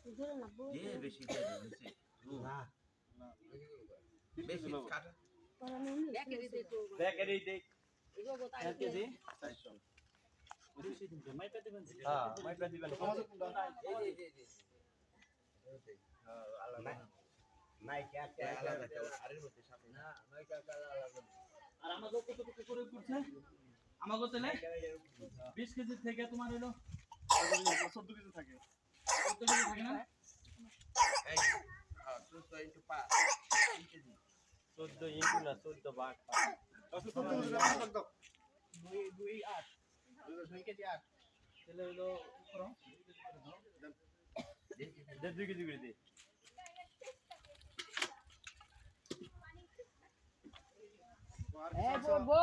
ये बेशी दे बेशी ना बेशी काटा बेकरी दे एगो बताइए केजी 400 বেশি দিন তো মাইপা দিবেন হ্যাঁ মাইপা দিবেন আমাদের হ্যাঁ আলাদা নাই কে আলাদা আরের মধ্যে সাথে না নাই কে আলাদা আর আমাগো কত কত করে করছে আমাগো তেলে 20 কেজি থেকে তোমার হলো 14 কেজি থাকে 14 কেজি থাকে না এই হ্যাঁ 14 ইনটু 5 3 কেজি 14 ইনটু না 14 ভাগ 14 দাও 2 8 2 কেজি 8 তাহলে হলো করো 2 কেজি করে দে এই বো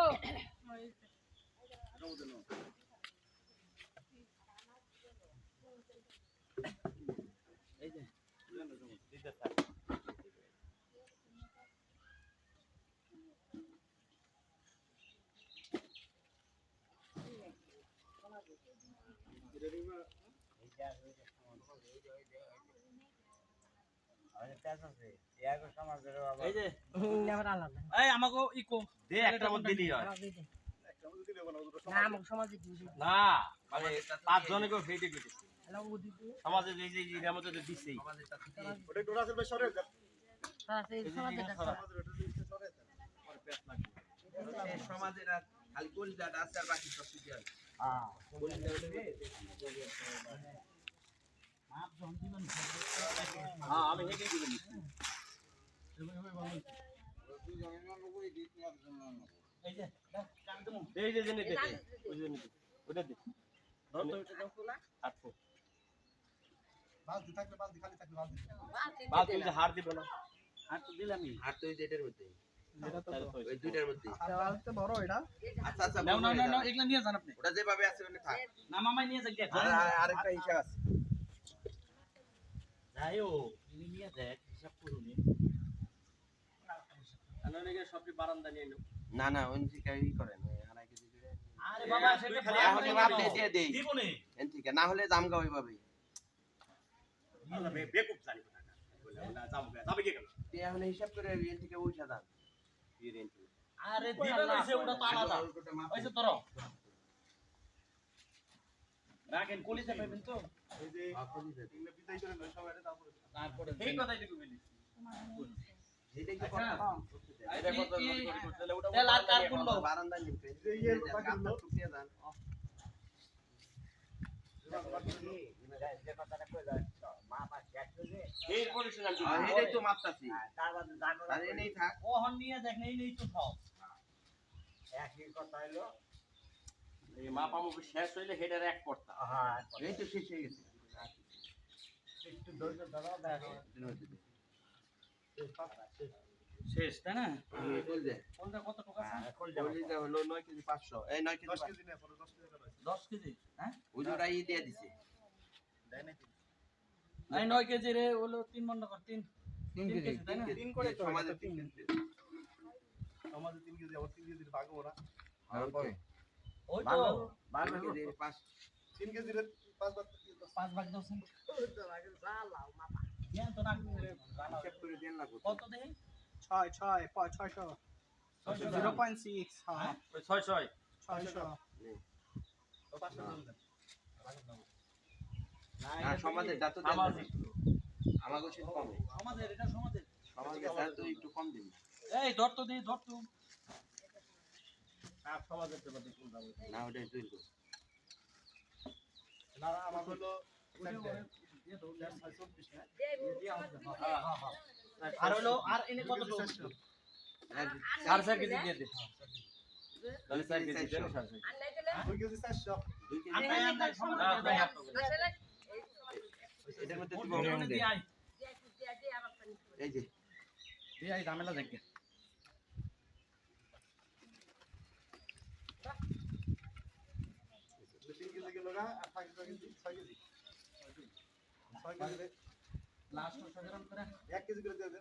এই যে দিতে থাক এই যে এই আমাকে ইকো দে একটা মত দিলি হয় একটা মত দিলে বানাবো না আমাকে সমাজে দিবি না মানে পাঁচ জনকে ফেটে গেছে সমাজে এই যে এর মধ্যে দিছে ওটা ডোরা চলবে সরে হ্যাঁ সেই সমাজে সমাজের ওটা দিতে সরে পরে পেট লাগবে এই সমাজের খালি কলিজাটা আছে আর বাকি সব কিছু আছে হ্যাঁ কলিজা উঠবে आप जोन जीवन हां আমি হেগে দিবেন এই যে জেনে দে ওই জেনে দে ওটা দে ধর তো এটা দাও খোলা আটকো বালতি থাকলে বালতি খালি থাকলে বালতি যে হার দিব না হার তো দিলামই হার তো এই এটার মধ্যে এটা তো ওই দুইটার মধ্যে বালতি বড় এটা আচ্ছা আচ্ছা না না না এগুলা নিয়ে যান আপনি ওটা যেভাবে আছে ওখানে থাক না মামাই নিয়ে যান আরেকটা হিসাব আছে যাইও তুমি নিয়ে দেখ হিসাব করুনি আনাকে সবটি বারান্দা নিয়ে নাও না না ওই থেকে কি করেন আড়াই কেজি করে আরে বাবা সেটা খালি এখন আপনি দিয়ে দেই দিব নে এন ঠিক না হলে দাম গা ওইভাবে আরে বেকুব জানি টাকা বলে না জামগা যাবে কি কেন তে এখন হিসাব করে এন থেকে ওই সাদা দিয়ে দেন আরে দিবেন হইছে ওটা তো আলাদা হইছে তোর রাখেন কলিজা পাবেন তো এই যে কলিজা তিনটা বিদায় করে নয় সবাই তারপরে এই কথাই লিখে বলি এইটাই তো কথা এটা কত করলে ওটা তেল আর কার করলো বারান্দা নিতে এই এর কথা করলো টুকিয়ে দেন এই পরিশোধ আমি এইটাই তো মাপতাছি তার এই নেই থাক ওহন নিয়ে দেখ নেই নেই তো খাও একই কথা হলো এই মাপামু শেষ হইলে হেডার এক করতা হ্যাঁ এই তো শেষ হয়ে গেছে একটু ধৈর্য ধরো দেখো শেষ তাই না কল দে কোনটা কত টাকা আছে কল দে হলো 9 কেজি 500 এই 9 কেজি 10 কেজি না পরে 10 কেজি করা 10 কেজি হ্যাঁ ওই জোড়াই দিয়ে দিছে দেয় নাকি এই 9 কেজি রে হলো 3 মণ কর 3 কেজি তাই না 3 করে সমাজে 3 কেজি সমাজে 3 কেজি আবার 3 কেজির ভাগ ওরা আর পরে ওই তো 12 কেজি 5 3 কেজি রে 5 ভাগ দাও সেন তো লাগে জালাও মাপা দেন তো না হিসাব করে দেন লাগবে কত দেই 6 6 600 0.6 হ্যাঁ 6 6 600 তো 500 দেন না সমাজের যত দেন আমাগো সেটা কম আমাদের এটা সমাজের স্যার তো একটু কম দিন এই ধর তো দেই ধর তো আর সমাজের তো বাদ কোন দাও না ওটাই তুই কর না আমার হলো আর হলো আর এনে কত আর 4 কেজি দিয়ে দে তাহলে 4 কেজি দেন 2 কেজি 400 2 কেজি এটার মধ্যে তুমি বড় দে এই যে দিয়ে আই ঝামেলা দেখে 3 কেজি কিলো না 8 কেজি 6 কেজি 6 কেজি লাস্ট 6 গ্রাম করে 1 কেজি করে দিয়ে দে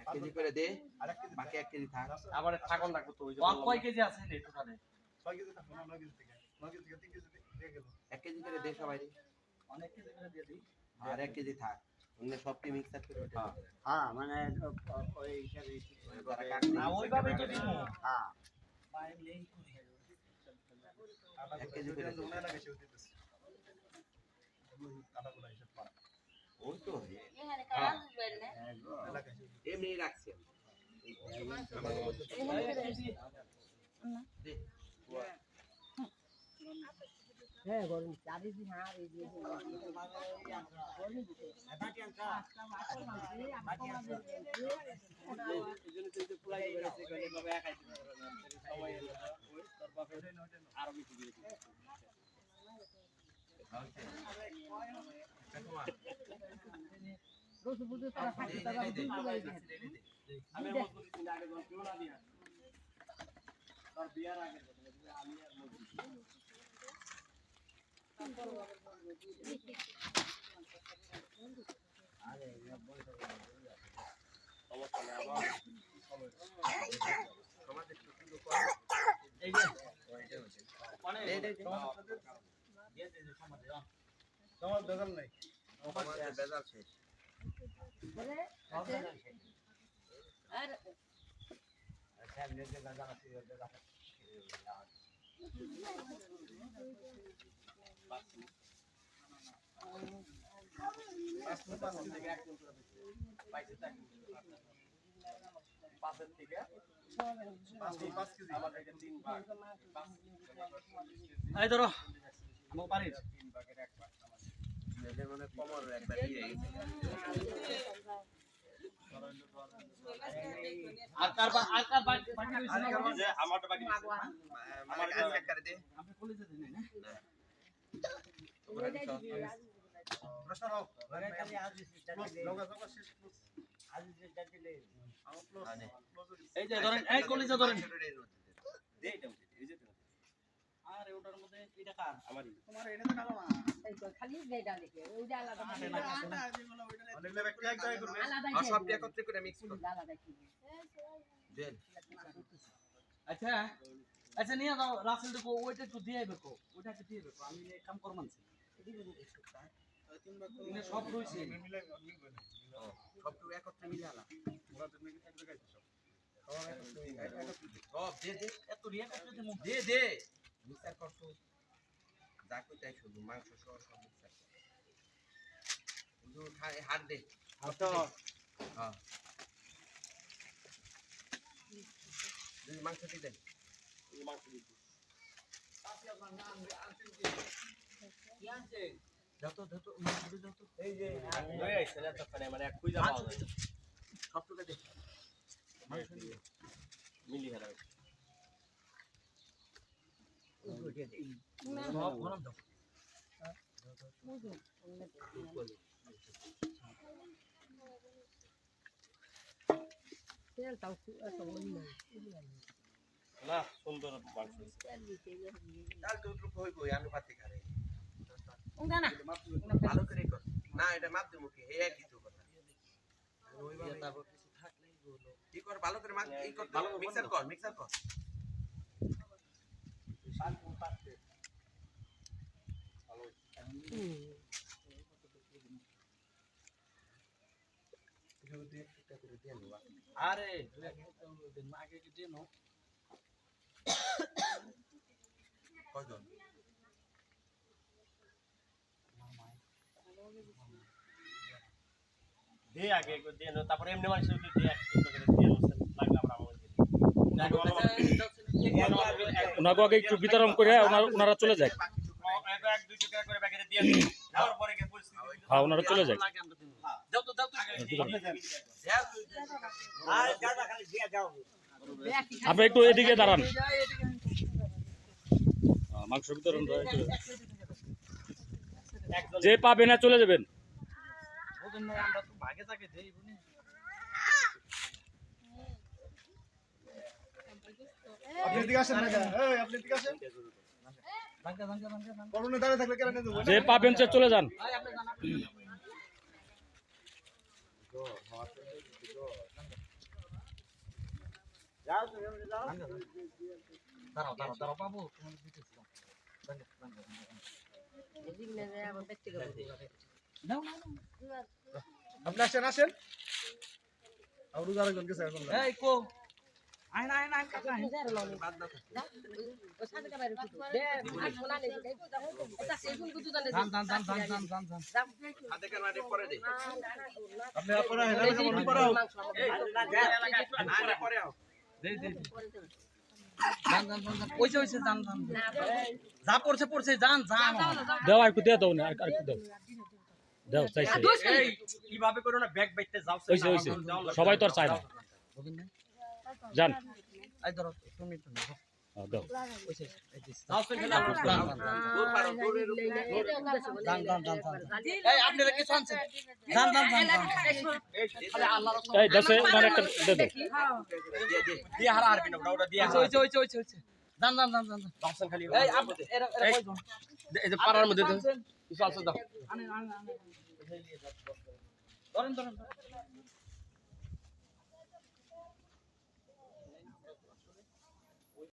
1 কেজি করে দে আর 1 কেজি বাকি 1 কেজি থাক আবার ছাগল লাগবে তো ওই যে কয় কেজি আছে রে টোটালে 6 কেজি থাকবে না 9 কেজি থেকে 9 কেজি থেকে 3 কেজি দিয়ে গেল 1 কেজি করে দে সবাই অনেক কেজি করে দিয়ে দিই আর 1 কেজি থাক অন্য সবটি মিক্সার করে ওটা হ্যাঁ মানে ওই হিসাবে না ওইভাবে তো দিমু হ্যাঁ 1 কেজি করে ওই তো এখানে কাজ বের না এমনি রাখছি হ্যাঁ গরম চাবি দি হ্যাঁ এই যে বেজাল শেষ আর এই ধরো আমার পারি এদের মানে কমর একবার দিয়ে গেছে আর কার বাকি রইছে যে আমারটা বাকি আমার কাছে করে দে আপনি কলেজে দেন না তোমরা কি এই যে ধরেন এই কলেজে ধরেন দে এটা এই যে আর ওটার মধ্যে এটা কার আমারই তোমার এটা তো কালো না এই তো খালি দেটা দেখে ওইটা আলাদা আলাদা আর সব একত্রে করে মিক্স করো আলাদা কি দেন আচ্ছা আচ্ছা নিয়ে যাও রাসেল দেখো ওইটা একটু দিয়ে বেকো ওইটা একটু দিয়ে বেকো আমি কাম করমানছি এনে সব রইছে সব একত্রে মিলালা সব দে দে এত রিয়া করতে দিমু দে দে মিক্সার করছো যা কইতাই শুধু মাংস সহ সব মিক্সার শুধু হাত দে আচ্ছা হ্যাঁ মাংস দি দে মাংস দিই যত যত যত এই যে লই আইছে না তখন মানে এক কইজা পাওয়া যায় সব টুকে দে মাংস মিলি হেরা সব গরম দাও তেল তাও এত বলি না না সুন্দর মাংস ডাল তো টুক হইবো আমি পাতি খারে ওটা না ভালো করে কর না এটা মাপ দেবো কি হে কি তো কথা ওইভাবে তারপর কিছু থাকলেই বলো কি কর ভালো করে মাপ এই কর মিক্সার কর আরে আগে কি দেনো কয়জন দে আগে একটু দেনো তারপর এমনি মানুষ একটু দে একটু করে দিয়ে লাগলে আমরা ওনাকে আগে একটু বিতরণ করে ওনারা চলে যায়। এক দুই টাকা করে প্যাকেটে দিয়ে দেওয়ার পরে কি পরিস্থিতি হ্যাঁ ওনারা চলে যায়। যাও তো আর দাদা খালি দিয়ে যাও আপনি একটু এদিকে দাঁড়ান, মাংস বিতরণ যে পাবে না চলে যাবেন। আমরা তো ভাগে থাকে দেই বুনি আপনি এদিকে আসেন না এই আপনি এদিকে আসেন করোনা দাঁড়িয়ে থাকলে কেন নেব যে পাবেন সে চলে যান। যাও তুমি যাও দাঁড়াও বাবু এদিক না যায় আমার ব্যক্তিগত নাও আপনি আসেন আর রোজা রাখবেন গেছে এখন এই কো আইন আইন আইন কাকা আইন বাদ দাও হাতে কেন আরে পরে দে আপনি আপনারা হেলালে কেমন পড়াও আরে পরে আও দে ওইছে জান যা পড়ছে জান দাও আর একটু দিয়ে দাও না আর একটু দাও দাও চাইছে এই কিভাবে করো না ব্যাগ বাইতে যাও হইছে সবাই তো আর চায় না জান আই ধরো তুমি তো দাও যাও খেলা দূর পারো দূরের এই আপনারা কি শুনছেন জান খালি আল্লাহর এই দাসে ওনার একটা দিয়ে দাও দিয়ে হারা হারবি না ওটা দিয়ে ওইছে জান দর্শন খালি এই এরা কয়জন এই যে পাড়ার মধ্যে কিছু আছে দাও ধরেন